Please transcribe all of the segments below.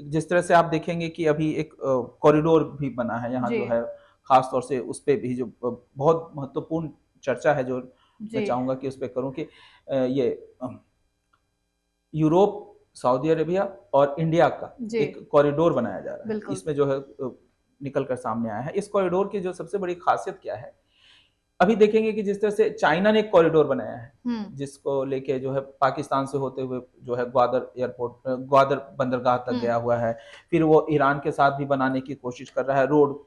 जिस तरह से आप देखेंगे कि अभी एक कॉरिडोर भी बना है यहाँ जी जो है, खास तौर से उस पे भी जो बहुत महत्वपूर्ण चर्चा है, जो मैं जी चाहूंगा कि उस पे करूं कि ये यूरोप, सऊदी अरेबिया और इंडिया का जी एक कॉरिडोर बनाया जा रहा है। बिल्कुल। इसमें जो है निकल कर सामने आया है। इस कॉरिडोर की जो सबसे बड़ी खासियत क्या है, अभी देखेंगे कि जिस तरह से चाइना ने एक कॉरिडोर बनाया है, हम्म जिसको लेके जो है पाकिस्तान से होते हुए जो है ग्वादर एयरपोर्ट, ग्वादर बंदरगाह तक हम्म गया हुआ है। फिर वो ईरान के साथ भी बनाने की कोशिश कर रहा है रोड।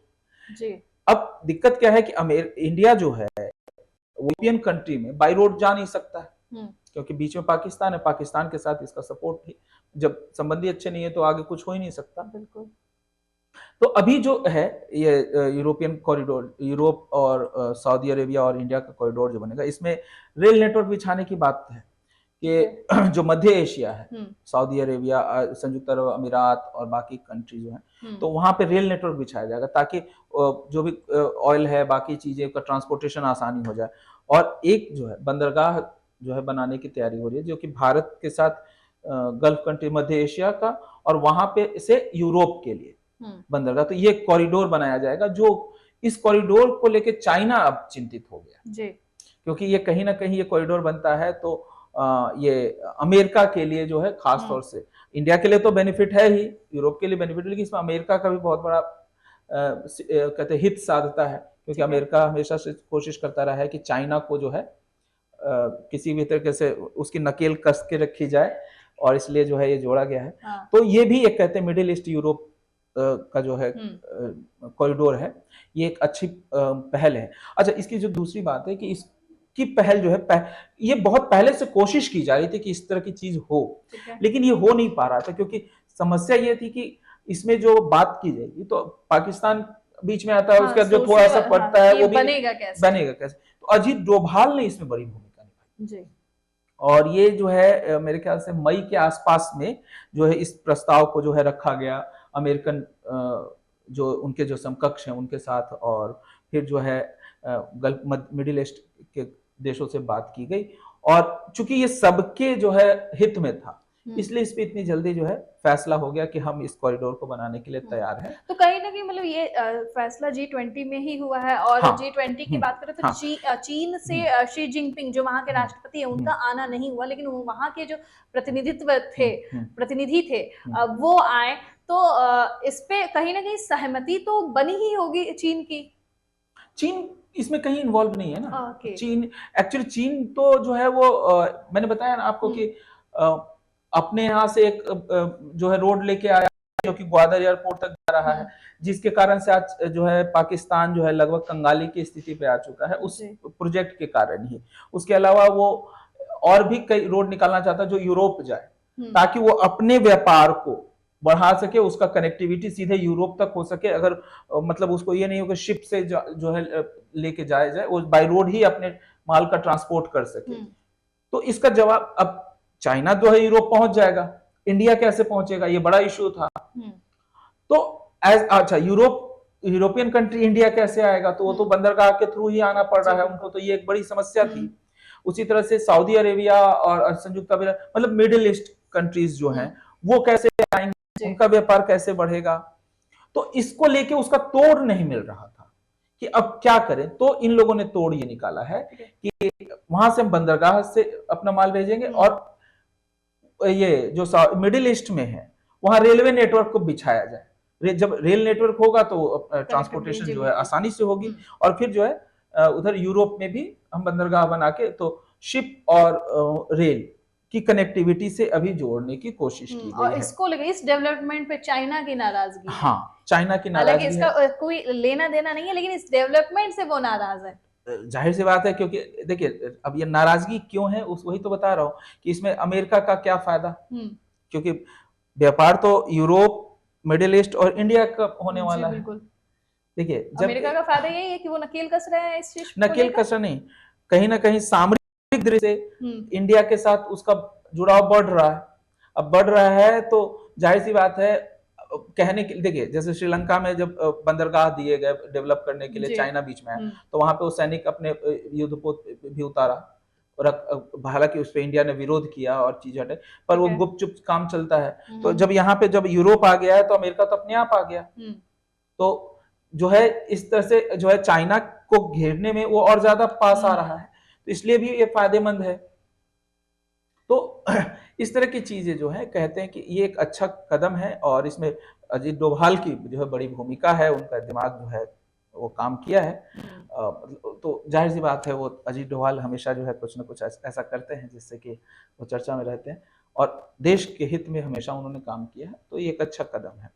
जी अब दिक्कत क्या है कि इंडिया जो है यूरोपियन कंट्री में बाई रोड जा नहीं सकता है, हम्म क्योंकि बीच में पाकिस्तान है, पाकिस्तान के साथ इसका सपोर्ट ही, जब संबंधी अच्छे नहीं है तो आगे कुछ हो ही नहीं सकता। बिल्कुल। तो अभी जो है ये यूरोपियन कॉरिडोर, यूरोप और सऊदी अरेबिया और इंडिया का कॉरिडोर जो बनेगा, इसमें रेल नेटवर्क बिछाने की बात है ठीक है। कि जो मध्य एशिया है, हम्म सऊदी अरेबिया, संयुक्त अरब अमीरात और बाकी कंट्री जो है, हम्म तो वहां पे रेल नेटवर्क बिछाया जाएगा ताकि जो भी ऑयल है, बाकी चीजें का ट्रांसपोर्टेशन आसानी हो जाए। और एक जो है बंदरगाह जो है बनाने की तैयारी हो रही है, जो कि भारत के साथ गल्फ कंट्री, मध्य एशिया का, और वहां पे से यूरोप के लिए हम्म बंदरगाह। तो ये कॉरिडोर बनाया जाएगा, जो इस कॉरिडोर को लेके चाइना अब चिंतित हो गया, जी क्योंकि ये कहीं ना कहीं ये कॉरिडोर बनता है तो ये अमेरिका के लिए जो है, खास हम्म तौर से इंडिया के लिए तो बेनिफिट है ही, यूरोप के लिए बेनिफिट, लेकिन इसमें अमेरिका का भी बहुत बड़ा कहते हित साधता है, क्योंकि ठीक है। अमेरिका हमेशा से कोशिश करता रहा है कि चाइना को जो है किसी भी तरीके से उसकी नकेल कस के रखी जाए, और इसलिए जो है ये जोड़ा गया है। हाँ तो ये भी एक कहते हैं मिडिल ईस्ट यूरोप का जो है हम्म कॉरिडोर है, ये एक अच्छी पहल है। अच्छा, इसकी जो दूसरी बात है कि इसकी पहल जो है ये बहुत पहले से कोशिश की जा रही थी कि इस तरह की चीज हो, ठीक है। लेकिन ये हो नहीं पा रहा था, क्योंकि समस्या ये थी कि इसमें जो बात की जाएगी तो पाकिस्तान बीच में आता है, हाँ उसका जो थोड़ा सा हाँ पड़ता है ये वो भी बनेगा कैसे। बनेगा कैसे। तो अजीत डोभाल ने इसमें बड़ी भूमिका निभाई, जी और ये जो है मेरे ख्याल से मई के आसपास में जो है इस प्रस्ताव को जो है रखा गया अमेरिकन जो उनके जो समकक्ष हैं उनके साथ, और फिर जो है गल्फ मिडिल ईस्ट के देशों से बात की गई, और चूंकि ये सबके जो है हित में था, इसलिए इस पे इतनी जल्दी जो है फैसला हो गया कि हम इस कॉरिडोर को बनाने के लिए तैयार हैं। तो कहीं ना कहीं मतलब ये फैसला G20 में ही हुआ है। और हाँ। G20 की बात करें तो हाँ। चीन से शी जिनपिंग जो वहां के हम्म, राष्ट्रपति है हम्म, उनका आना नहीं हुआ, लेकिन वहां के जो हम्म, हम्म, प्रतिनिधि थे हम्म। वो आए। तो इस पे कहीं ना कहीं सहमति तो बनी ही होगी चीन की। चीन इसमें कहीं इन्वॉल्व नहीं है ना। ओके। चीन, एक्चुअली चीन तो जो है वो मैंने बताया ना आपको कि अ, अपने यहाँ से एक जो है रोड लेके आया, जो कि ग्वादर एयरपोर्ट तक जा रहा है, जिसके कारण से आज जो है पाकिस्तान जो है लगभग कंगाली की स्थिति पे आ चुका है, उस जी प्रोजेक्ट के कारण ही। उसके अलावा वो और भी कई रोड निकालना चाहता है जो यूरोप जाए, ताकि वो अपने व्यापार को बढ़ा सके, उसका कनेक्टिविटी सीधे यूरोप तक हो सके। अगर मतलब उसको ये नहीं हो कि शिप से जो है लेके जाया जाए, वो बाय रोड ही अपने माल का ट्रांसपोर्ट कर सके। तो इसका जवाब, अब चाइना जो है यूरोप पहुंच जाएगा, इंडिया कैसे पहुंचेगा, ये बड़ा इश्यू था। तो अच्छा, यूरोपियन कंट्री इंडिया कैसे आएगा, तो वो तो बंदरगाह के थ्रू ही आना पड़ रहा है उनको, तो ये एक बड़ी समस्या थी। उसी तरह से सऊदी अरेबिया और संयुक्त अरब, मतलब मिडिल ईस्ट कंट्रीज जो हैं वो कैसे आएंगे, उनका व्यापार कैसे बढ़ेगा। तो इसको लेके उसका तोड़ नहीं मिल रहा था कि अब क्या करें। तो इन लोगों ने तोड़ ये निकाला है कि वहां से हम बंदरगाह से अपना माल भेजेंगे, और ये जो मिडिल ईस्ट में है वहां रेलवे नेटवर्क को बिछाया जाए। जब रेल नेटवर्क होगा तो ट्रांसपोर्टेशन जो है आसानी से होगी, और फिर जो है उधर यूरोप में भी हम बंदरगाह बना के तो शिप और रेल की कनेक्टिविटी से अभी जोड़ने की कोशिश की और गई है। इसको लेकर इस डेवलपमेंट पे चाइना की नाराजगी है। हाँ, चाइना की हालांकि नाराजगी इसका है, कोई लेना देना नहीं है, लेकिन इस डेवलपमेंट से वो नाराज है। जाहिर सी बात है, क्योंकि देखिए अब ये नाराजगी क्यों है, उस वही तो बता रहा हूँ कि इसमें अमेरिका का क्या फायदा, क्योंकि व्यापार तो यूरोप, मिडिल ईस्ट और इंडिया का होने वाला है। देखिए, जब अमेरिका का फायदा यही है कि वो नकेल कस रहे हैं इस चीज को नकेल लेकर। कसर नहीं, कहीं ना कहीं सामरिक दृष्टि से इंडिया के साथ उसका जुड़ाव बढ़ रहा है। अब बढ़ रहा है तो जाहिर सी बात है, कहने के देखिए जैसे श्रीलंका में जब बंदरगाह दिए गए डेवलप करने के लिए, चाइना बीच में है, तो वहां पे वो सैनिक अपने युद्धपोत भी उतारा, हालांकि उस पर इंडिया ने विरोध किया और चीजें हटे, पर वो ठीक है। गुपचुप काम चलता है। तो जब यहाँ पे जब यूरोप आ गया है तो अमेरिका तो अपने आप आ गया। तो जो है इस तरह से जो है चाइना को घेरने में वो और ज्यादा पास आ रहा है, तो इसलिए भी ये फायदेमंद है। तो इस तरह की चीजें जो है कहते हैं कि ये एक अच्छा कदम है, और इसमें अजीत डोभाल की जो है बड़ी भूमिका है, उनका दिमाग जो है वो काम किया है। तो जाहिर सी बात है वो अजीत डोभाल हमेशा जो है कुछ ना कुछ ऐसा करते हैं जिससे कि वो चर्चा में रहते हैं, और देश के हित में हमेशा उन्होंने काम किया है, तो ये एक अच्छा कदम है।